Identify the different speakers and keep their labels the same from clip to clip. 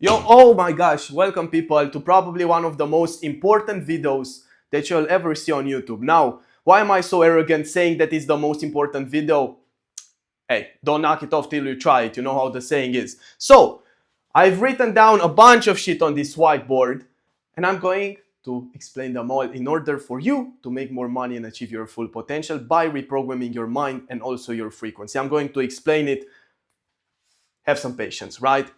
Speaker 1: Yo, oh my gosh, welcome people to probably one of the most important videos that you'll ever see on YouTube. Now, why am I so arrogant saying that it's the most important video? Hey, don't knock it off till you try it, you know how the saying is. So, I've written down a bunch of shit on this whiteboard and I'm going to explain them all in order for you to make more money and achieve your full potential by reprogramming your mind and also your frequency. I'm going to explain it. Have some patience, right?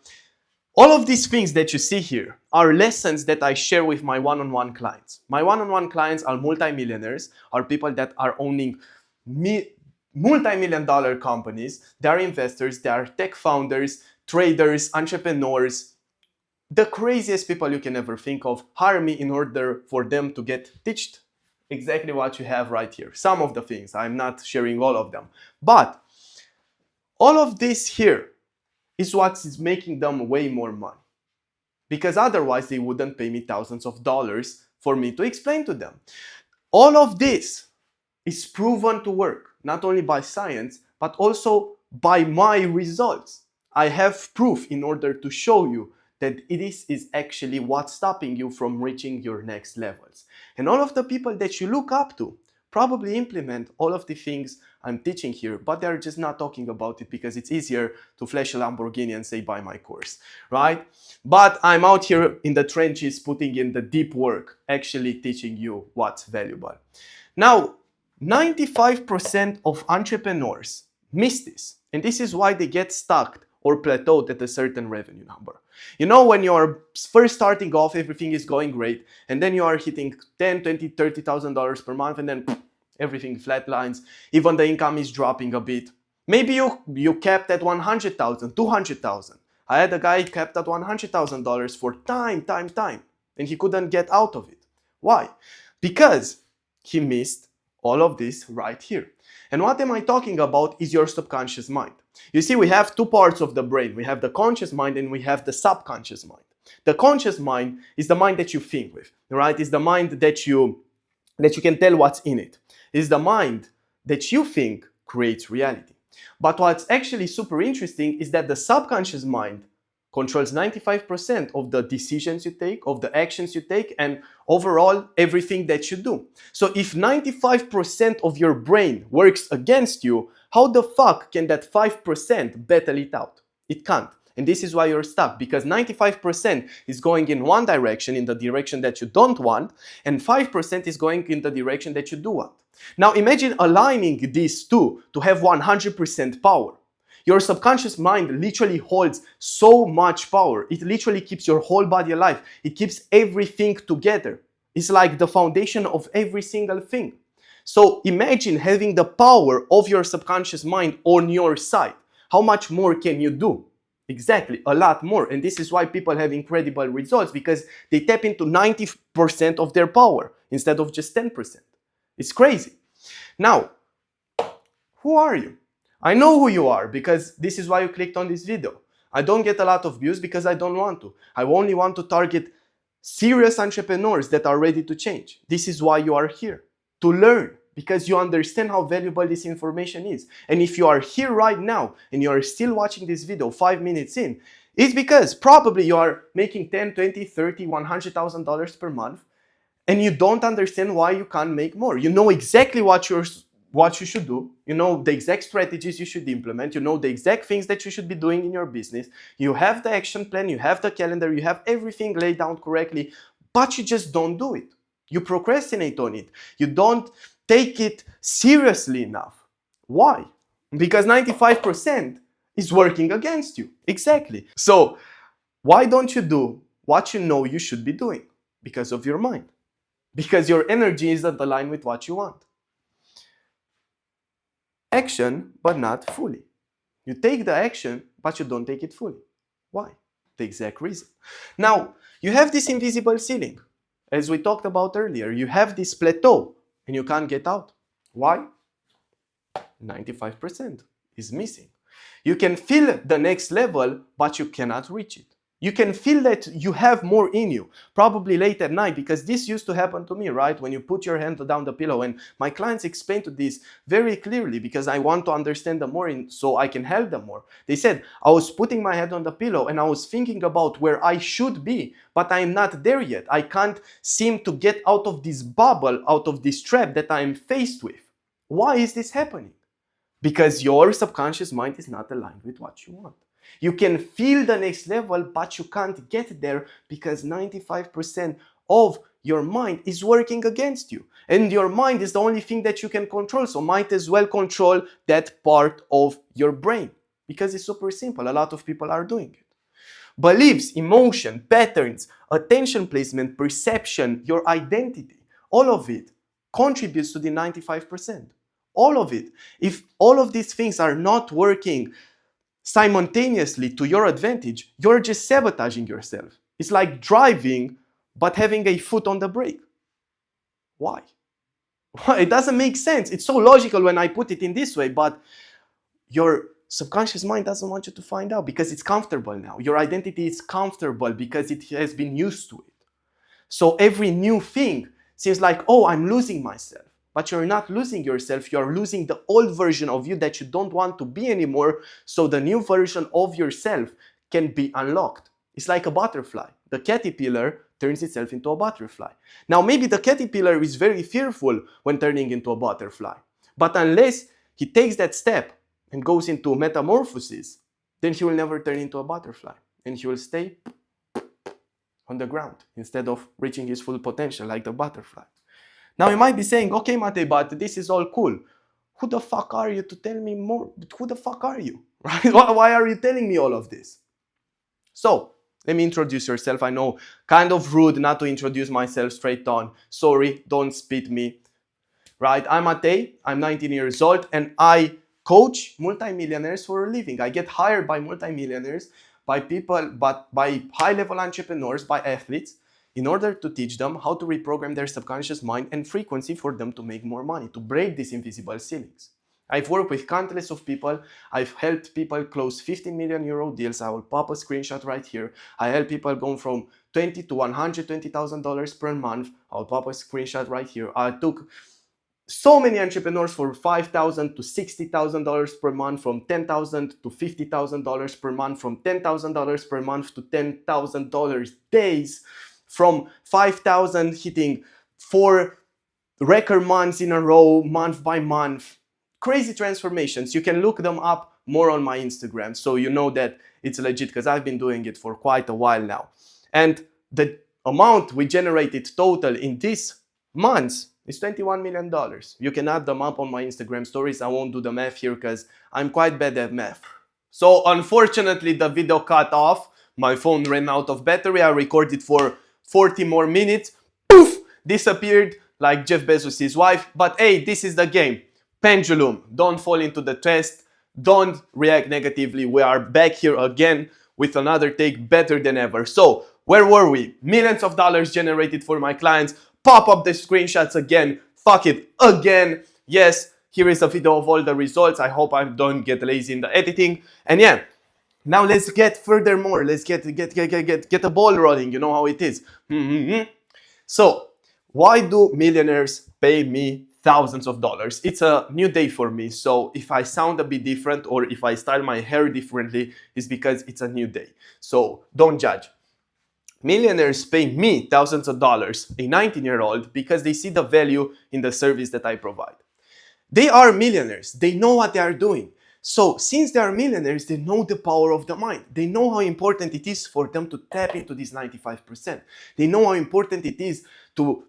Speaker 1: All of these things that you see here are lessons that I share with my one-on-one clients. My one-on-one clients are multimillionaires, are people that are owning multi-million dollar companies. They are investors, they are tech founders, traders, entrepreneurs, the craziest people you can ever think of. Hire me in order for them to get teached exactly what you have right here. Some of the things, I'm not sharing all of them. But all of this here is what is making them way more money. Because otherwise they wouldn't pay me thousands of dollars for me to explain to them. All of this is proven to work, not only by science, but also by my results. I have proof in order to show you that this is actually what's stopping you from reaching your next levels. And all of the people that you look up to probably implement all of the things I'm teaching here, but they're just not talking about it because it's easier to flash a Lamborghini and say buy my course, right? But I'm out here in the trenches putting in the deep work, actually teaching you what's valuable. Now, 95% of entrepreneurs miss this, and this is why they get stuck or plateaued at a certain revenue number. You know, when you're first starting off, everything is going great, and then you are hitting $10, $20, $30,000 per month, and then everything flatlines. Even the income is dropping a bit. Maybe you capped at 100,000, 200,000. I had a guy capped at $100,000 for time, and he couldn't get out of it. Why? Because he missed all of this right here. And what am I talking about is your subconscious mind. You see, we have two parts of the brain. We have the conscious mind and we have the subconscious mind. The conscious mind is the mind that you think with, right? It's the mind that you can tell what's in it. It's the mind that you think creates reality. But what's actually super interesting is that the subconscious mind controls 95% of the decisions you take, of the actions you take, and overall everything that you do. So if 95% of your brain works against you, how the fuck can that 5% battle it out? It can't. And this is why you're stuck, because 95% is going in one direction, in the direction that you don't want, and 5% is going in the direction that you do want. Now imagine aligning these two to have 100% power. Your subconscious mind literally holds so much power. It literally keeps your whole body alive. It keeps everything together. It's like the foundation of every single thing. So imagine having the power of your subconscious mind on your side. How much more can you do? Exactly, a lot more. And this is why people have incredible results, because they tap into 90% of their power instead of just 10%. It's crazy. Now, who are you? I know who you are because this is why you clicked on this video. I don't get a lot of views because I don't want to. I only want to target serious entrepreneurs that are ready to change. This is why you are here, to learn, because you understand how valuable this information is. And if you are here right now and you are still watching this video 5 minutes in, it's because probably you are making $10, $20, $30, $100,000 per month and you don't understand why you can't make more. You know exactly what you should do. You know the exact strategies you should implement. You know the exact things that you should be doing in your business. You have the action plan, you have the calendar, you have everything laid down correctly, but you just don't do it. You procrastinate on it. You don't take it seriously enough. Why? Because 95% is working against you. Exactly. So why don't you do what you know you should be doing? Because of your mind. Because your energy isn't aligned with what you want. Action, but not fully. You take the action, but you don't take it fully. Why? The exact reason. Now, you have this invisible ceiling. As we talked about earlier, you have this plateau and you can't get out. Why? 95% is missing. You can feel the next level, but you cannot reach it. You can feel that you have more in you, probably late at night, because this used to happen to me, right? When you put your hand down the pillow, and my clients explain to this very clearly because I want to understand them more so I can help them more. They said, I was putting my head on the pillow and I was thinking about where I should be, but I'm not there yet. I can't seem to get out of this bubble, out of this trap that I'm faced with. Why is this happening? Because your subconscious mind is not aligned with what you want. You can feel the next level, but you can't get there because 95% of your mind is working against you. And your mind is the only thing that you can control. So might as well control that part of your brain because it's super simple. A lot of people are doing it. Beliefs, emotion, patterns, attention placement, perception, your identity, all of it contributes to the 95%. All of it. If all of these things are not working simultaneously to your advantage, you're just sabotaging yourself. It's like driving but having a foot on the brake. Why? It doesn't make sense. It's so logical when I put it in this way, but your subconscious mind doesn't want you to find out because it's comfortable now. Your identity is comfortable because it has been used to it. So every new thing seems like, oh, I'm losing myself. But you're not losing yourself, you're losing the old version of you that you don't want to be anymore, so the new version of yourself can be unlocked. It's like a butterfly. The caterpillar turns itself into a butterfly. Now maybe the caterpillar is very fearful when turning into a butterfly, but unless he takes that step and goes into metamorphosis, then he will never turn into a butterfly and he will stay on the ground instead of reaching his full potential like the butterfly. Now you might be saying, okay, Mate, but this is all cool. Who the fuck are you to tell me more? Who the fuck are you? Right? Why are you telling me all of this? So, let me introduce yourself. I know, kind of rude not to introduce myself straight on. Sorry, don't spit me. Right? I'm Mate, I'm 19 years old, and I coach multimillionaires for a living. I get hired by multimillionaires, by people, but by high-level entrepreneurs, by athletes, in order to teach them how to reprogram their subconscious mind and frequency for them to make more money, to break these invisible ceilings. I've worked with countless of people. I've helped people close 50 million euro deals. I will pop a screenshot right here. I help people go from $20,000 to $120,000 per month. I'll pop a screenshot right here. I took so many entrepreneurs for $5,000 to $60,000 per month, from $10,000 to $50,000 per month, from $10,000 per month to $10,000 days, from 5,000 hitting 4 record months in a row, month by month. Crazy transformations. You can look them up more on my Instagram, so you know that it's legit because I've been doing it for quite a while now. And the amount we generated total in these months is $21 million. You can add them up on my Instagram stories. I won't do the math here because I'm quite bad at math. So unfortunately the video cut off. My phone ran out of battery. I recorded for 40 more minutes. Poof! Disappeared like Jeff Bezos' wife. But hey, this is the game. Pendulum. Don't fall into the test. Don't react negatively. We are back here again with another take better than ever. So where were we? Millions of dollars generated for my clients. Pop up the screenshots again. Fuck it again. Yes, here is a video of all the results. I hope I don't get lazy in the editing. And yeah, now let's get furthermore. Let's get a ball rolling. You know how it is. So why do millionaires pay me thousands of dollars? It's a new day for me. So if I sound a bit different or if I style my hair differently, it's because it's a new day. So don't judge. Millionaires pay me thousands of dollars, a 19-year-old, because they see the value in the service that I provide. They are millionaires. They know what they are doing. So since they are millionaires, they know the power of the mind. They know how important it is for them to tap into this 95%. They know how important it is to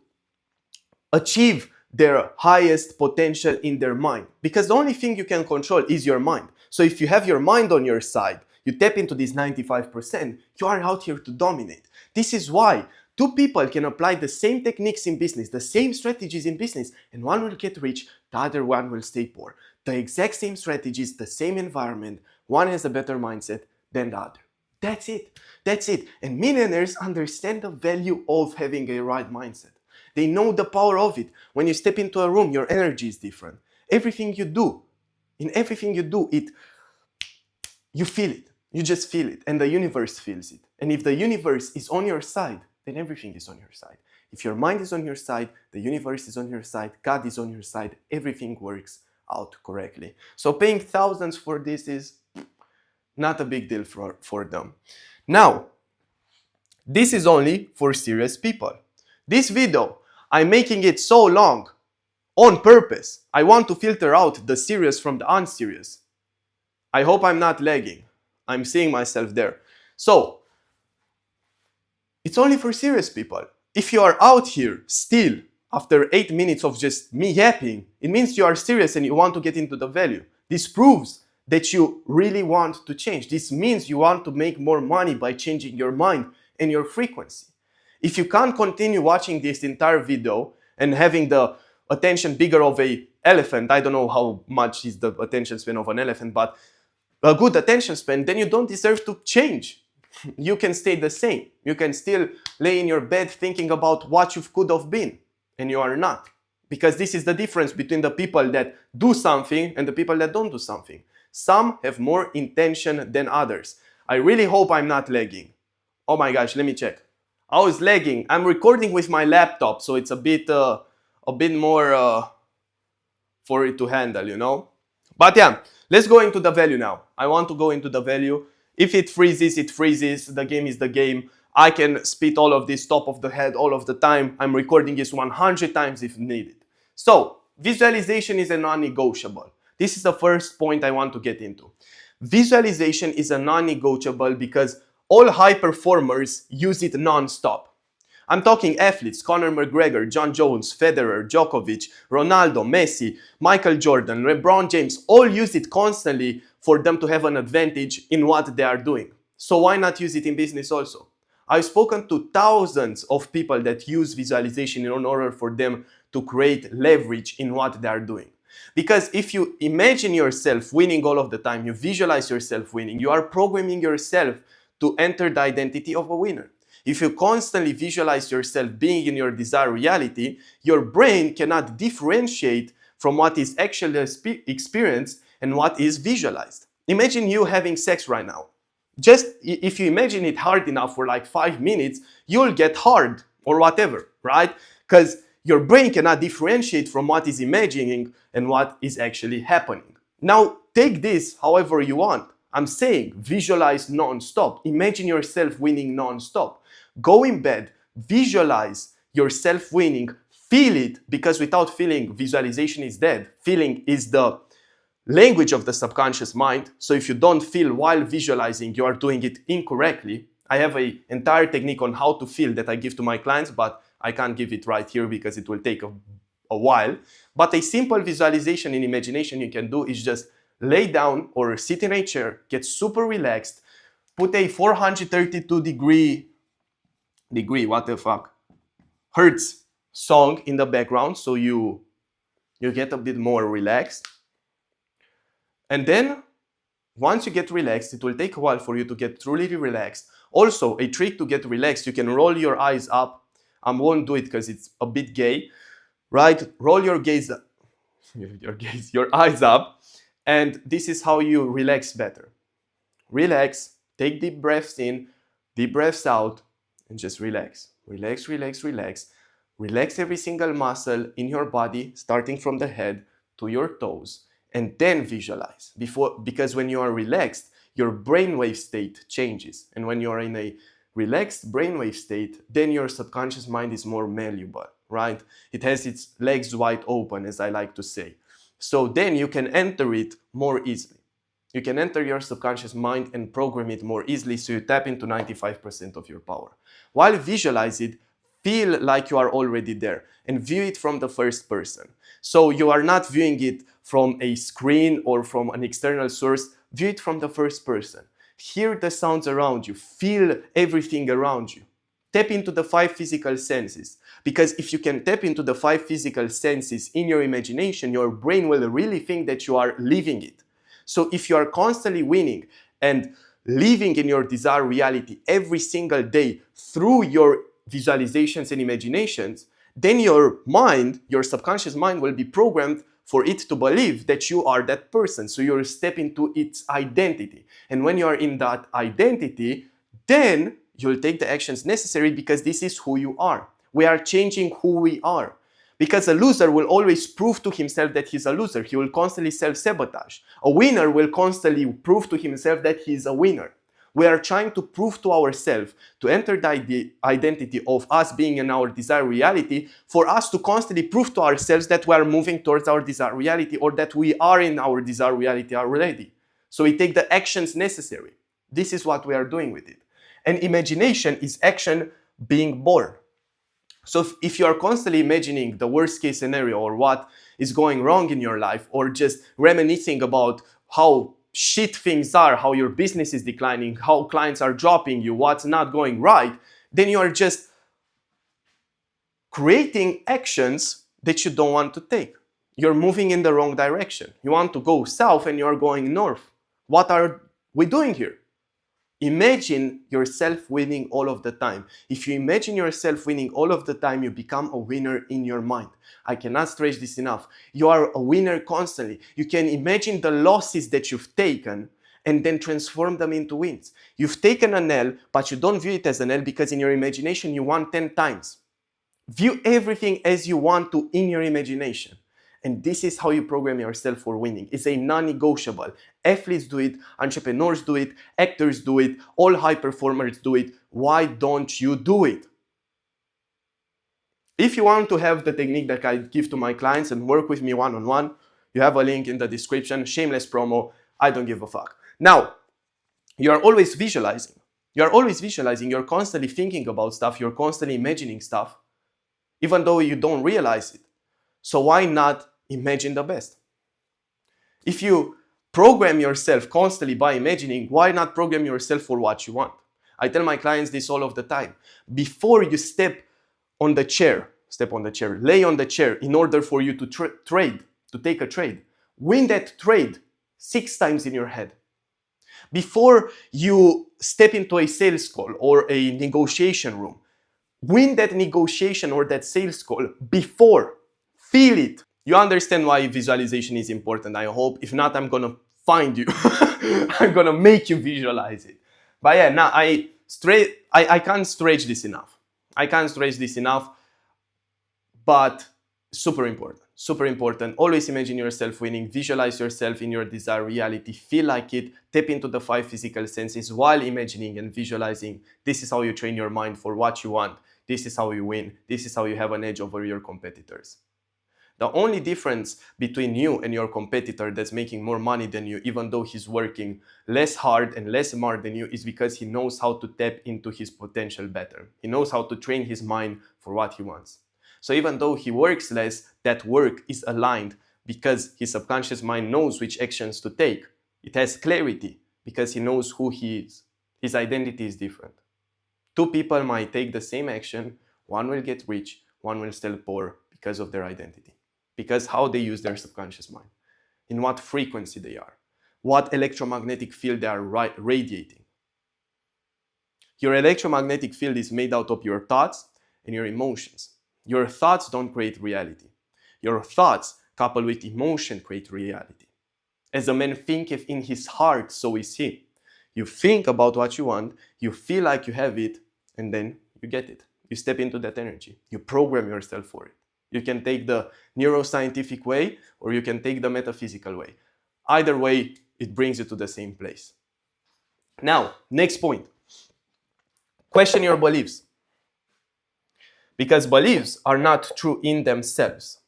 Speaker 1: achieve their highest potential in their mind. Because the only thing you can control is your mind. So if you have your mind on your side, you tap into this 95%, you are out here to dominate. This is why two people can apply the same techniques in business, the same strategies in business, and one will get rich, the other one will stay poor. The exact same strategies, the same environment, one has a better mindset than the other. That's it. That's it. And millionaires understand the value of having a right mindset. They know the power of it. When you step into a room, your energy is different. Everything you do, in everything you do, you feel it. You just feel it, and the universe feels it. And if the universe is on your side, then everything is on your side. If your mind is on your side, the universe is on your side, God is on your side, everything works out correctly. So paying thousands for this is not a big deal for them. Now, this is only for serious people. This video, I'm making it so long on purpose. I want to filter out the serious from the unserious. I hope I'm not lagging. I'm seeing myself there. So, it's only for serious people. If you are out here still after 8 minutes of just me yapping, it means you are serious and you want to get into the value. This proves that you really want to change. This means you want to make more money by changing your mind and your frequency. If you can't continue watching this entire video and having the attention bigger of an elephant, I don't know how much is the attention span of an elephant, but a good attention span, then you don't deserve to change. You can stay the same. You can still lay in your bed thinking about what you could have been, and you are not. Because this is the difference between the people that do something and the people that don't do something. Some have more intention than others. I really hope I'm not lagging. Oh my gosh, let me check. I was lagging. I'm recording with my laptop, so it's a bit more for it to handle, you know? But yeah, let's go into the value now. I want to go into the value. If it freezes, it freezes. The game is the game. I can spit all of this top of the head all of the time. I'm recording this 100 times if needed. So, visualization is a non-negotiable. This is the first point I want to get into. Visualization is a non-negotiable because all high performers use it non-stop. I'm talking athletes, Conor McGregor, John Jones, Federer, Djokovic, Ronaldo, Messi, Michael Jordan, LeBron James, all use it constantly for them to have an advantage in what they are doing. So why not use it in business also? I've spoken to thousands of people that use visualization in order for them to create leverage in what they are doing. Because if you imagine yourself winning all of the time, you visualize yourself winning, you are programming yourself to enter the identity of a winner. If you constantly visualize yourself being in your desired reality, your brain cannot differentiate from what is actually experienced and what is visualized. Imagine you having sex right now. Just if you imagine it hard enough for like 5 minutes, you'll get hard or whatever, right? Because your brain cannot differentiate from what is imagining and what is actually happening. Now, take this however you want. I'm saying visualize non-stop. Imagine yourself winning non-stop. Go in bed, visualize yourself winning, feel it, because without feeling, visualization is dead. Feeling is the language of the subconscious mind. So if you don't feel while visualizing, you are doing it incorrectly. I have an entire technique on how to feel that I give to my clients, but I can't give it right here because it will take a while. But a simple visualization in imagination you can do is just lay down or sit in a chair, get super relaxed, put a 432 degree, what the fuck, hertz song in the background so you get a bit more relaxed. And then once you get relaxed, it will take a while for you to get truly relaxed. Also, a trick to get relaxed, you can roll your eyes up. I won't do it because it's a bit gay, right? Roll your eyes up, and this is how you relax better. Relax, take deep breaths in, deep breaths out, and just relax. Relax, relax, relax. Relax every single muscle in your body, starting from the head to your toes, and then visualize. Because when you are relaxed, your brainwave state changes. And when you are in a relaxed brainwave state, then your subconscious mind is more malleable, right? It has its legs wide open, as I like to say. So then you can enter it more easily. You can enter your subconscious mind and program it more easily, so you tap into 95% of your power. While visualize it, feel like you are already there and view it from the first person. So you are not viewing it from a screen or from an external source, view it from the first person. Hear the sounds around you, feel everything around you. Tap into the 5 physical senses, because if you can tap into the 5 physical senses in your imagination, your brain will really think that you are living it. So if you are constantly winning and living in your desired reality every single day through your visualizations and imaginations, then your mind, your subconscious mind, will be programmed for it to believe that you are that person. So you're stepping into its identity. And when you are in that identity, then you'll take the actions necessary because this is who you are. We are changing who we are. Because a loser will always prove to himself that he's a loser. He will constantly self-sabotage. A winner will constantly prove to himself that he's a winner. We are trying to prove to ourselves, to enter the identity of us being in our desired reality, for us to constantly prove to ourselves that we are moving towards our desired reality or that we are in our desired reality already. So we take the actions necessary. This is what we are doing with it. And imagination is action being born. So if you are constantly imagining the worst case scenario or what is going wrong in your life, or just reminiscing about how shit things are, how your business is declining, how clients are dropping you, what's not going right, then you are just creating actions that you don't want to take. You're moving in the wrong direction. You want to go south and you're going north. What are we doing here? Imagine yourself winning all of the time. If you imagine yourself winning all of the time, you become a winner in your mind. I cannot stress this enough. You are a winner constantly. You can imagine the losses that you've taken and then transform them into wins. You've taken an L, but you don't view it as an L because in your imagination you won 10 times. View everything as you want to in your imagination. And this is how you program yourself for winning. It's a non-negotiable. Athletes do it, entrepreneurs do it, actors do it, all high performers do it. Why don't you do it? If you want to have the technique that I give to my clients and work with me one-on-one, you have a link in the description, shameless promo, I don't give a fuck. Now, you are always visualizing. You're constantly thinking about stuff, you're constantly imagining stuff, even though you don't realize it. So why not imagine the best? If you program yourself constantly by imagining, why not program yourself for what you want? I tell my clients this all of the time. Before you lay on the chair in order for you to take a trade. Win that trade 6 times in your head. Before you step into a sales call or a negotiation room, win that negotiation or that sales call before. Feel it. You understand why visualization is important, I hope. If not, I'm gonna find you. I'm gonna make you visualize it. But yeah, now I can't stretch this enough. But super important. Always imagine yourself winning. Visualize yourself in your desired reality. Feel like it. Tap into the 5 physical senses while imagining and visualizing. This is how you train your mind for what you want. This is how you win. This is how you have an edge over your competitors. The only difference between you and your competitor that's making more money than you, even though he's working less hard and less smart than you, is because he knows how to tap into his potential better. He knows how to train his mind for what he wants. So even though he works less, that work is aligned because his subconscious mind knows which actions to take. It has clarity because he knows who he is. His identity is different. 2 people might take the same action. One will get rich, one will still poor because of their identity. Because how they use their subconscious mind, in what frequency they are, what electromagnetic field they are radiating. Your electromagnetic field is made out of your thoughts and your emotions. Your thoughts don't create reality. Your thoughts coupled with emotion create reality. As a man thinketh in his heart, so is he. You think about what you want, you feel like you have it, and then you get it. You step into that energy. You program yourself for it. You can take the neuroscientific way or you can take the metaphysical way. Either way, it brings you to the same place. Now, next point. Question your beliefs. Because beliefs are not true in themselves.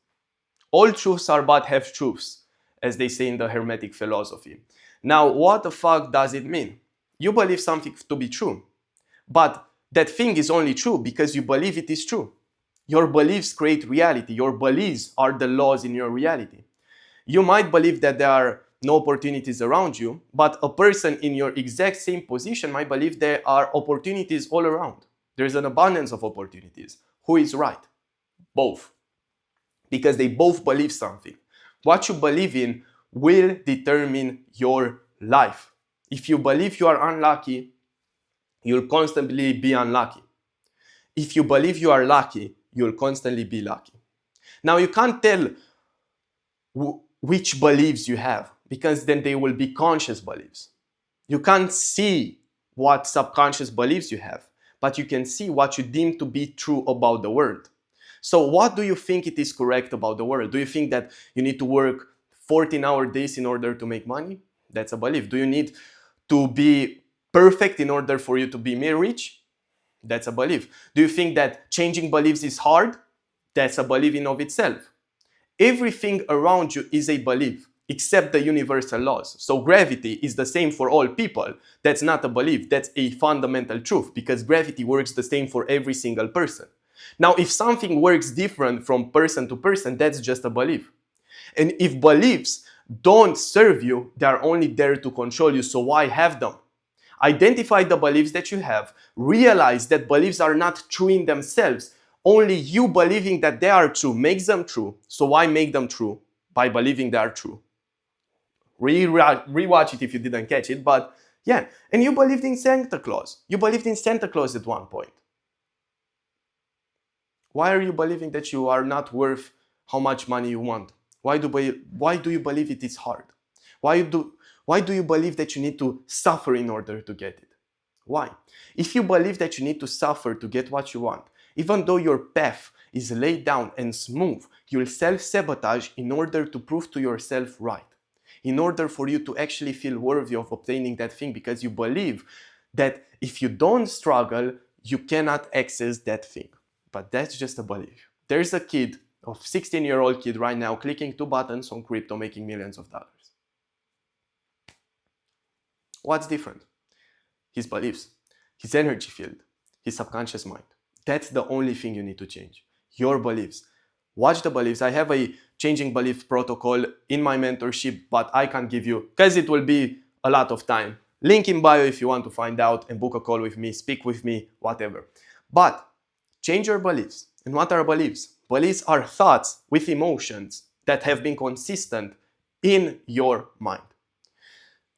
Speaker 1: All truths are but half truths, as they say in the Hermetic philosophy. Now, what the fuck does it mean? You believe something to be true, but that thing is only true because you believe it is true. Your beliefs create reality. Your beliefs are the laws in your reality. You might believe that there are no opportunities around you, but a person in your exact same position might believe there are opportunities all around. There's an abundance of opportunities. Who is right? Both. Because they both believe something. What you believe in will determine your life. If you believe you are unlucky, you'll constantly be unlucky. If you believe you are lucky, you'll constantly be lucky. Now, you can't tell which beliefs you have, because then they will be conscious beliefs. You can't see what subconscious beliefs you have, but you can see what you deem to be true about the world. So what do you think it is correct about the world? Do you think that you need to work 14-hour days in order to make money? That's a belief. Do you need to be perfect in order for you to be rich? That's a belief. Do you think that changing beliefs is hard? That's a belief in of itself. Everything around you is a belief, except the universal laws. So gravity is the same for all people. That's not a belief, that's a fundamental truth, because gravity works the same for every single person. Now, if something works different from person to person, that's just a belief. And if beliefs don't serve you, they are only there to control you, so why have them? Identify the beliefs that you have, realize that beliefs are not true in themselves. Only you believing that they are true makes them true. So why make them true? By believing they are true. Rewatch it if you didn't catch it, but yeah. And you believed in Santa Claus. You believed in Santa Claus at one point. Why are you believing that you are not worth how much money you want? Why do you believe it is hard? Why do you believe that you need to suffer in order to get it? Why? If you believe that you need to suffer to get what you want, even though your path is laid down and smooth, you'll self-sabotage in order to prove to yourself right. In order for you to actually feel worthy of obtaining that thing, because you believe that if you don't struggle, you cannot access that thing. But that's just a belief. There's a kid, a 16-year-old kid right now, clicking 2 buttons on crypto, making millions of dollars. What's different? His beliefs, his energy field, his subconscious mind. That's the only thing you need to change. Your beliefs. Watch the beliefs. I have a changing belief protocol in my mentorship, but I can't give you, because it will be a lot of time. Link in bio if you want to find out and book a call with me, speak with me, whatever. But change your beliefs. And what are beliefs? Beliefs are thoughts with emotions that have been consistent in your mind.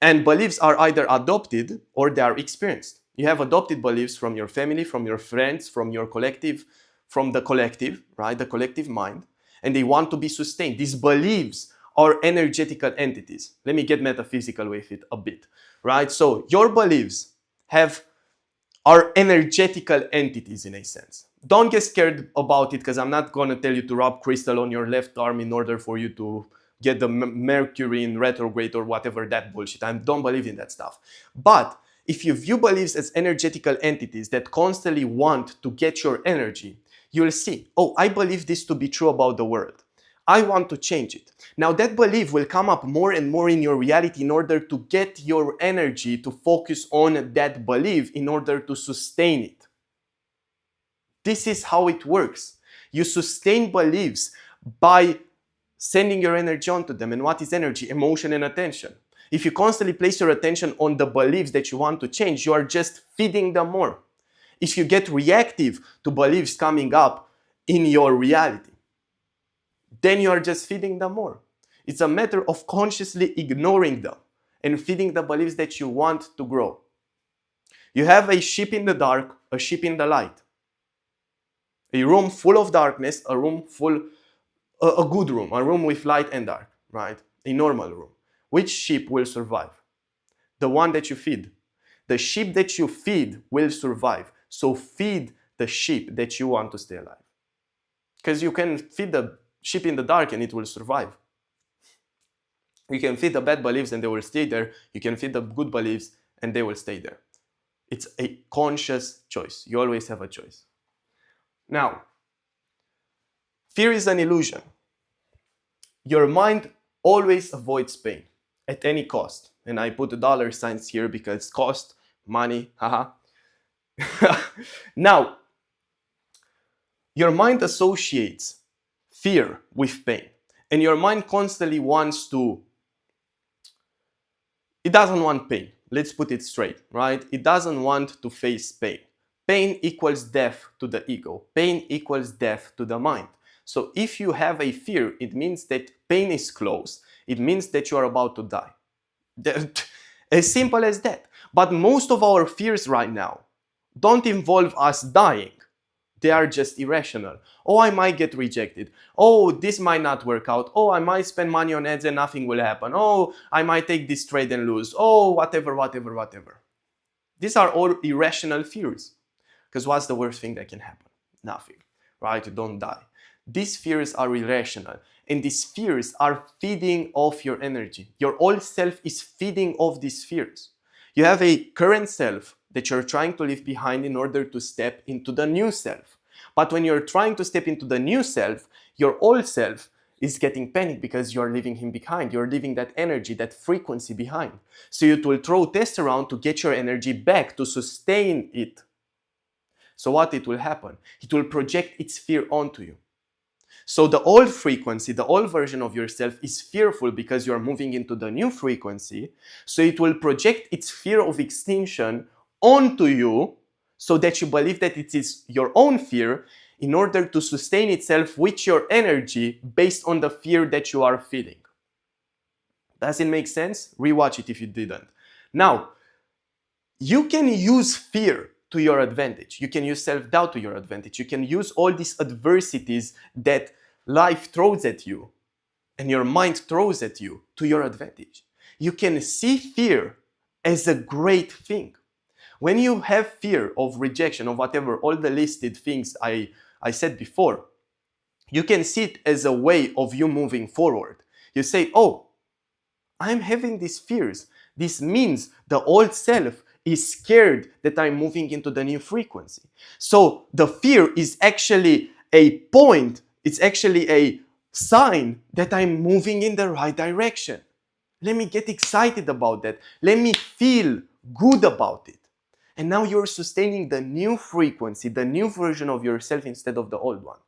Speaker 1: And beliefs are either adopted or they are experienced. You have adopted beliefs from your family, from your friends, from your collective, from the collective, right? The collective mind. And they want to be sustained. These beliefs are energetical entities. Let me get metaphysical with it a bit, right? So your beliefs are energetical entities in a sense. Don't get scared about it, because I'm not going to tell you to rub crystal on your left arm in order for you to get the Mercury in retrograde or whatever that bullshit. I don't believe in that stuff. But if you view beliefs as energetical entities that constantly want to get your energy, you'll see, oh, I believe this to be true about the world. I want to change it. Now that belief will come up more and more in your reality in order to get your energy to focus on that belief in order to sustain it. This is how it works. You sustain beliefs by sending your energy onto them. And what is energy? Emotion and attention. If you constantly place your attention on the beliefs that you want to change, you are just feeding them more. If you get reactive to beliefs coming up in your reality, then you are just feeding them more. It's a matter of consciously ignoring them and feeding the beliefs that you want to grow. You have a ship in the dark, a ship in the light. A room full of darkness, a good room, a room with light and dark, right? A normal room. Which ship will survive? The one that you feed. The sheep that you feed will survive. So feed the sheep that you want to stay alive. Because you can feed the sheep in the dark and it will survive. You can feed the bad beliefs and they will stay there. You can feed the good beliefs and they will stay there. It's a conscious choice. You always have a choice. Now, fear is an illusion. Your mind always avoids pain at any cost. And I put the dollar signs here because cost, money, haha. Now, your mind associates fear with pain. And your mind constantly wants to, it doesn't want pain. Let's put it straight, right? It doesn't want to face pain. Pain equals death to the ego. Pain equals death to the mind. So if you have a fear, it means that pain is close. It means that you are about to die. As simple as that. But most of our fears right now don't involve us dying. They are just irrational. Oh, I might get rejected. Oh, this might not work out. Oh, I might spend money on ads and nothing will happen. Oh, I might take this trade and lose. Oh, whatever, whatever, whatever. These are all irrational fears. Because what's the worst thing that can happen? Nothing, right? You don't die. These fears are irrational. And these fears are feeding off your energy. Your old self is feeding off these fears. You have a current self that you're trying to leave behind in order to step into the new self. But when you're trying to step into the new self, your old self is getting panicked because you're leaving him behind. You're leaving that energy, that frequency behind. So it will throw tests around to get your energy back, to sustain it. So what it will happen? It will project its fear onto you. So the old frequency, the old version of yourself is fearful because you're moving into the new frequency. So it will project its fear of extinction onto you so that you believe that it is your own fear in order to sustain itself with your energy based on the fear that you are feeling. Does it make sense? Rewatch it if you didn't. Now, you can use fear to your advantage. You can use self-doubt to your advantage. You can use all these adversities that life throws at you and your mind throws at you to your advantage. You can see fear as a great thing. When you have fear of rejection, of whatever, all the listed things I said before, you can see it as a way of you moving forward. You say, oh, I'm having these fears. This means the old self is scared that I'm moving into the new frequency. So the fear is actually a point, it's actually a sign that I'm moving in the right direction. Let me get excited about that. Let me feel good about it. And now you're sustaining the new frequency, the new version of yourself instead of the old one.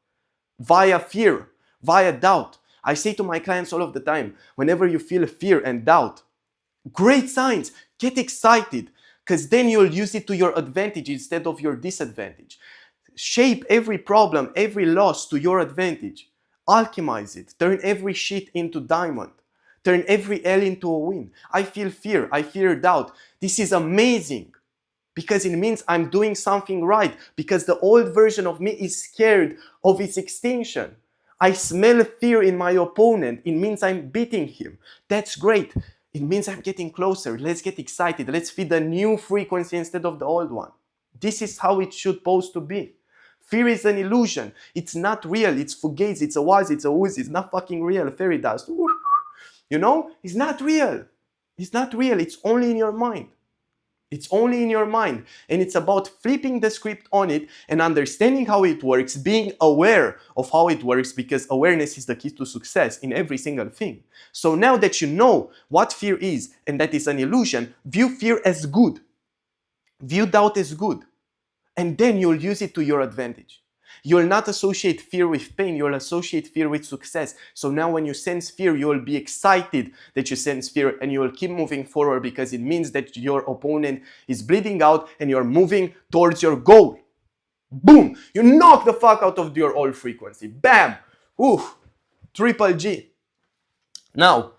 Speaker 1: Via fear, via doubt. I say to my clients all of the time, whenever you feel fear and doubt, great signs, get excited, because then you'll use it to your advantage instead of your disadvantage. Shape every problem, every loss to your advantage. Alchemize it. Turn every shit into diamond. Turn every L into a win. I feel fear. I fear doubt. This is amazing because it means I'm doing something right, because the old version of me is scared of its extinction. I smell fear in my opponent. It means I'm beating him. That's great. It means I'm getting closer. Let's get excited. Let's feed a new frequency instead of the old one. This is how it's supposed to be. Fear is an illusion. It's not real. It's fugazi. It's a was. It's a woozy. It's not fucking real. Fairy dust. You know? It's not real. It's not real. It's only in your mind. It's only in your mind. And it's about flipping the script on it and understanding how it works, being aware of how it works, because awareness is the key to success in every single thing. So now that you know what fear is and that is an illusion, view fear as good. View doubt as good. And then you'll use it to your advantage. You'll not associate fear with pain, you'll associate fear with success. So now when you sense fear, you'll be excited that you sense fear and you'll keep moving forward because it means that your opponent is bleeding out and you're moving towards your goal. Boom! You knock the fuck out of your old frequency. Bam! Oof! Triple G. Now,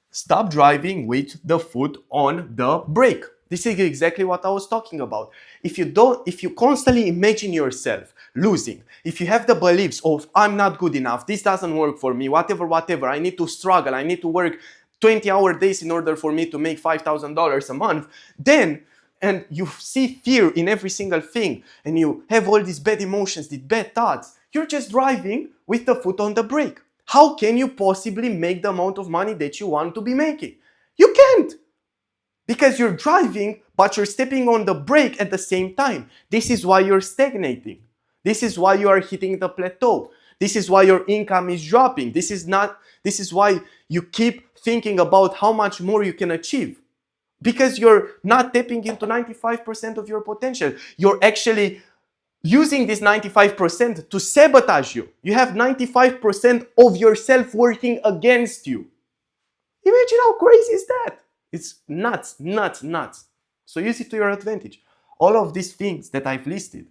Speaker 1: stop driving with the foot on the brake. This is exactly what I was talking about. If you constantly imagine yourself losing, if you have the beliefs of I'm not good enough, this doesn't work for me, whatever, I need to struggle, I need to work 20-hour days in order for me to make $5,000 a month, then, and you see fear in every single thing, and you have all these bad emotions, these bad thoughts, you're just driving with the foot on the brake. How can you possibly make the amount of money that you want to be making? You can't! Because you're driving, but you're stepping on the brake at the same time. This is why you're stagnating. This is why you are hitting the plateau. This is why your income is dropping. This is why you keep thinking about how much more you can achieve. Because you're not tapping into 95% of your potential. You're actually using this 95% to sabotage you. You have 95% of yourself working against you. Imagine how crazy is that? It's nuts, nuts, nuts. So use it to your advantage. All of these things that I've listed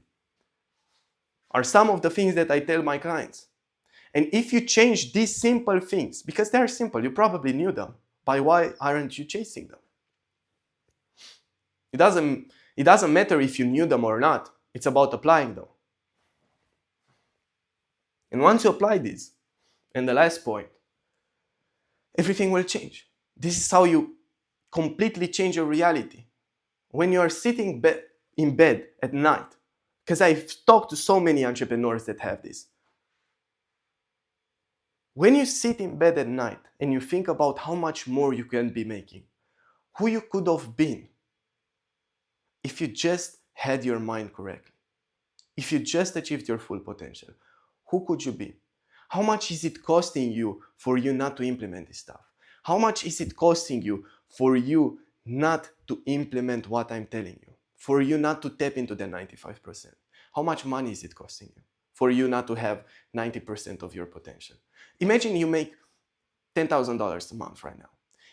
Speaker 1: are some of the things that I tell my clients. And if you change these simple things, because they're simple, you probably knew them, but why aren't you chasing them? It doesn't matter if you knew them or not. It's about applying them. And once you apply this, and the last point, everything will change. This is how you completely change your reality. When you are sitting in bed at night, because I've talked to so many entrepreneurs that have this. When you sit in bed at night and you think about how much more you can be making, who you could have been if you just had your mind correctly, if you just achieved your full potential, who could you be? How much is it costing you for you not to implement this stuff? How much is it costing you for you not to implement what I'm telling you? For you not to tap into the 95%? How much money is it costing you for you not to have 90% of your potential? Imagine you make $10,000 a month right now.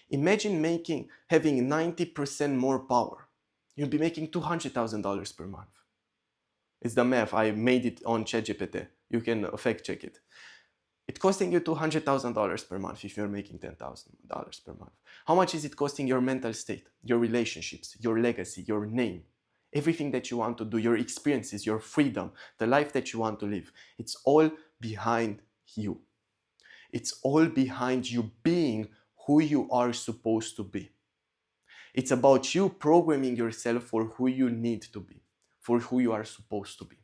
Speaker 1: Imagine having 90% more power. You'll be making $200,000 per month. It's the math. I made it on ChatGPT. You can fact check it. It's costing you $200,000 per month if you're making $10,000 per month. How much is it costing your mental state, your relationships, your legacy, your name, everything that you want to do, your experiences, your freedom, the life that you want to live? It's all behind you. It's all behind you being who you are supposed to be. It's about you programming yourself for who you need to be, for who you are supposed to be.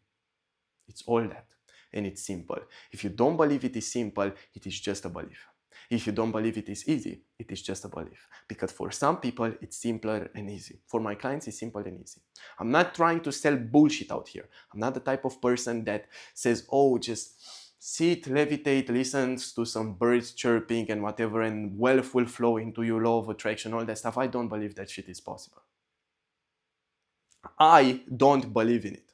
Speaker 1: It's all that. And it's simple. If you don't believe it is simple, it is just a belief. If you don't believe it is easy, it is just a belief. Because for some people, it's simpler and easy. For my clients, it's simple and easy. I'm not trying to sell bullshit out here. I'm not the type of person that says, oh, just sit, levitate, listens to some birds chirping and whatever, and wealth will flow into you, law of attraction, all that stuff. I don't believe that shit is possible. I don't believe in it.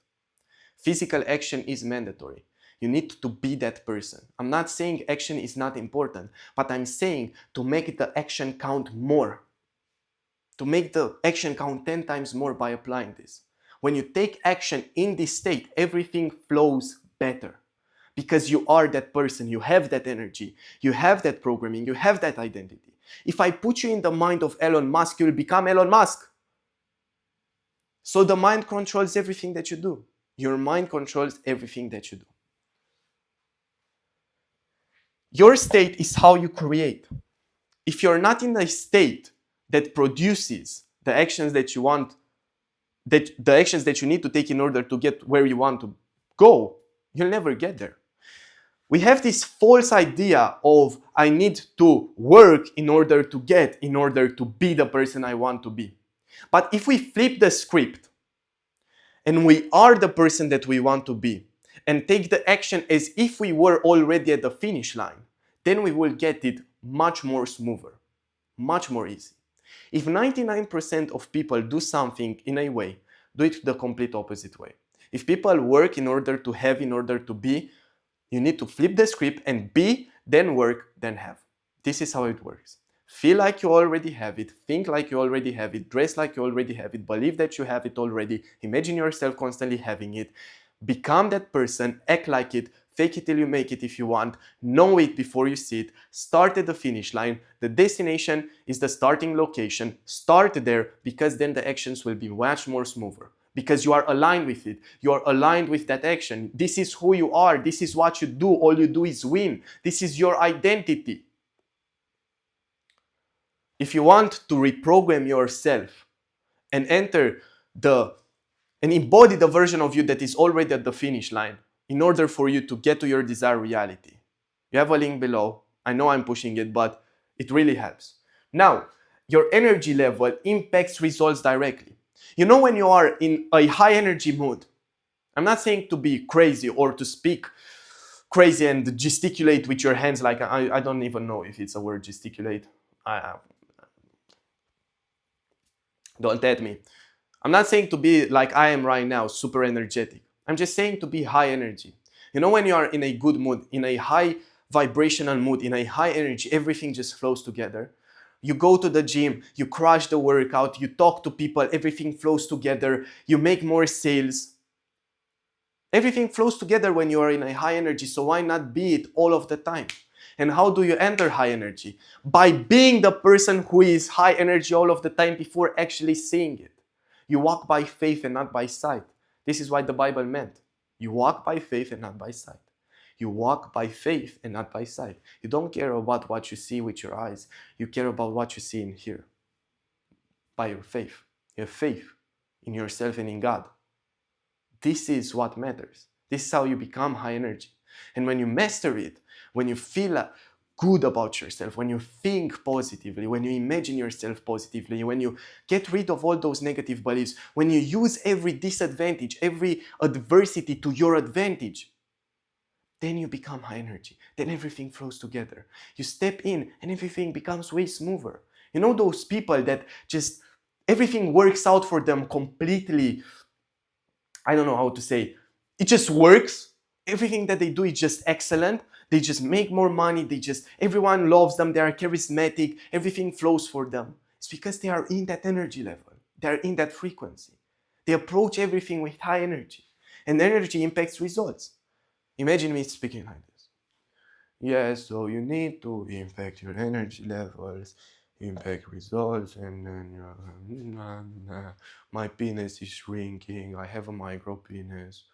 Speaker 1: Physical action is mandatory. You need to be that person. I'm not saying action is not important, but I'm saying to make the action count more. To make the action count 10 times more by applying this. When you take action in this state, everything flows better. Because you are that person, you have that energy, you have that programming, you have that identity. If I put you in the mind of Elon Musk, you'll become Elon Musk. So the mind controls everything that you do. Your mind controls everything that you do. Your state is how you create. If you're not in a state that produces the actions that you want, the actions that you need to take in order to get where you want to go, you'll never get there. We have this false idea of I need to work in order to be the person I want to be. But if we flip the script and we are the person that we want to be and take the action as if we were already at the finish line, then we will get it much more smoother, much more easy. If 99% of people do something in a way, do it the complete opposite way. If people work in order to have, in order to be, you need to flip the script and be, then work, then have. This is how it works. Feel like you already have it, think like you already have it, dress like you already have it, believe that you have it already, imagine yourself constantly having it, become that person, act like it, fake it till you make it if you want, know it before you see it, start at the finish line, the destination is the starting location, start there because then the actions will be much more smoother. Because you are aligned with it, you are aligned with that action. This is who you are, this is what you do, all you do is win. This is your identity. If you want to reprogram yourself and embody the version of you that is already at the finish line in order for you to get to your desired reality, you have a link below. I know I'm pushing it, but it really helps. Now, your energy level impacts results directly. You know when you are in a high energy mood, I'm not saying to be crazy or to speak crazy and gesticulate with your hands like, I don't even know if it's a word, gesticulate. Don't at me. I'm not saying to be like I am right now, super energetic. I'm just saying to be high energy. You know when you are in a good mood, in a high vibrational mood, in a high energy, everything just flows together. You go to the gym, you crush the workout, you talk to people, everything flows together, you make more sales. Everything flows together when you are in a high energy, so why not be it all of the time? And how do you enter high energy? By being the person who is high energy all of the time before actually seeing it. You walk by faith and not by sight. This is what the Bible meant. You walk by faith and not by sight. You walk by faith and not by sight. You don't care about what you see with your eyes. You care about what you see and hear by your faith. You have faith in yourself and in God. This is what matters. This is how you become high energy. And when you master it, when you feel good about yourself, when you think positively, when you imagine yourself positively, when you get rid of all those negative beliefs, when you use every disadvantage, every adversity to your advantage, then you become high energy. Then everything flows together. You step in and everything becomes way smoother. You know those people that just everything works out for them completely. I don't know how to say. It just works. Everything that they do is just excellent. They just make more money. Everyone loves them. They are charismatic. Everything flows for them. It's because they are in that energy level. They are in that frequency. They approach everything with high energy. And energy impacts results. Imagine me speaking like this. Yes, so you need to impact your energy levels, impact results, and then my penis is shrinking, I have a micro penis.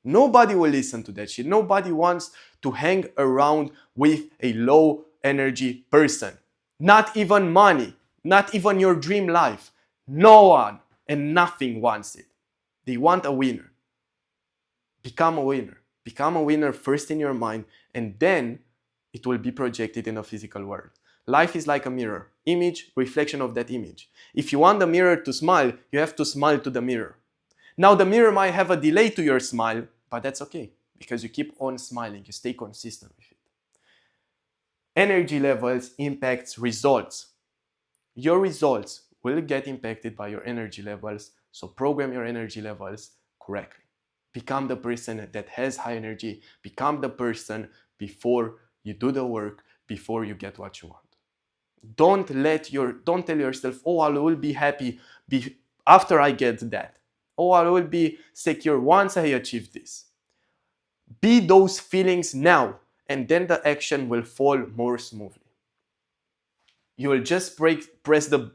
Speaker 1: Nobody will listen to that shit. Nobody wants to hang around with a low energy person. Not even money, not even your dream life. No one and nothing wants it. They want a winner. Become a winner. Become a winner first in your mind, and then it will be projected in a physical world. Life is like a mirror. Image, reflection of that image. If you want the mirror to smile, you have to smile to the mirror. Now the mirror might have a delay to your smile, but that's okay, because you keep on smiling, you stay consistent with it. Energy levels impacts results. Your results will get impacted by your energy levels, so program your energy levels correctly. Become the person that has high energy. Become the person before you do the work, before you get what you want. Don't tell yourself, oh, I will be happy after I get that. Oh, I will be secure once I achieve this. Be those feelings now, and then the action will fall more smoothly. You will just press the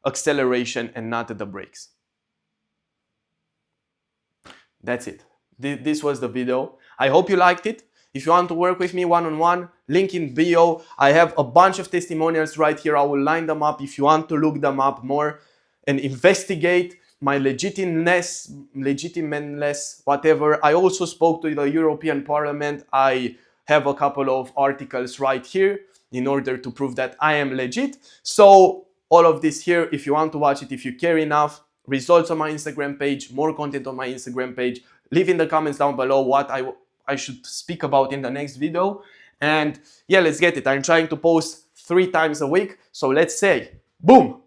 Speaker 1: acceleration and not the brakes. That's it. This was the video. I hope you liked it. If you want to work with me one-on-one, link in bio. I have a bunch of testimonials right here. I will line them up if you want to look them up more and investigate my legitimateness, whatever. I also spoke to the European Parliament. I have a couple of articles right here in order to prove that I am legit. So all of this here, if you want to watch it, if you care enough, results on my Instagram page, more content on my Instagram page. Leave in the comments down below what I should speak about in the next video. And yeah, let's get it. I'm trying to post 3 times a week. So let's say, boom!